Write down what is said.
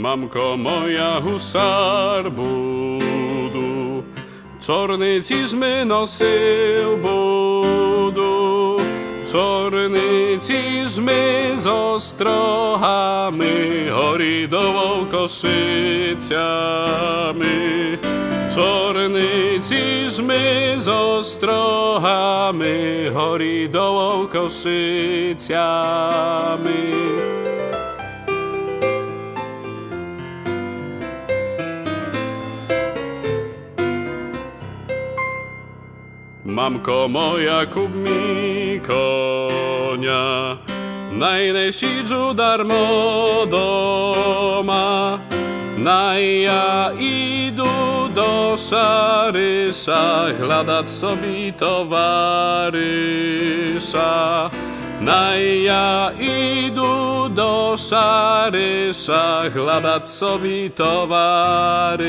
Mamko moja husar budu, čorny cizmy nosil budu, čorny cizmy z ostrohami, horidową Koszycami. Czorny cizmy z ostrohami, horidową Koszycami. Mamko moja, kup mi konia, najnej sidżu darmo doma. Naj ja idu do szarysza, hladać sobie towarysza. Naj ja idu do szarysza, hladać sobie towarysza.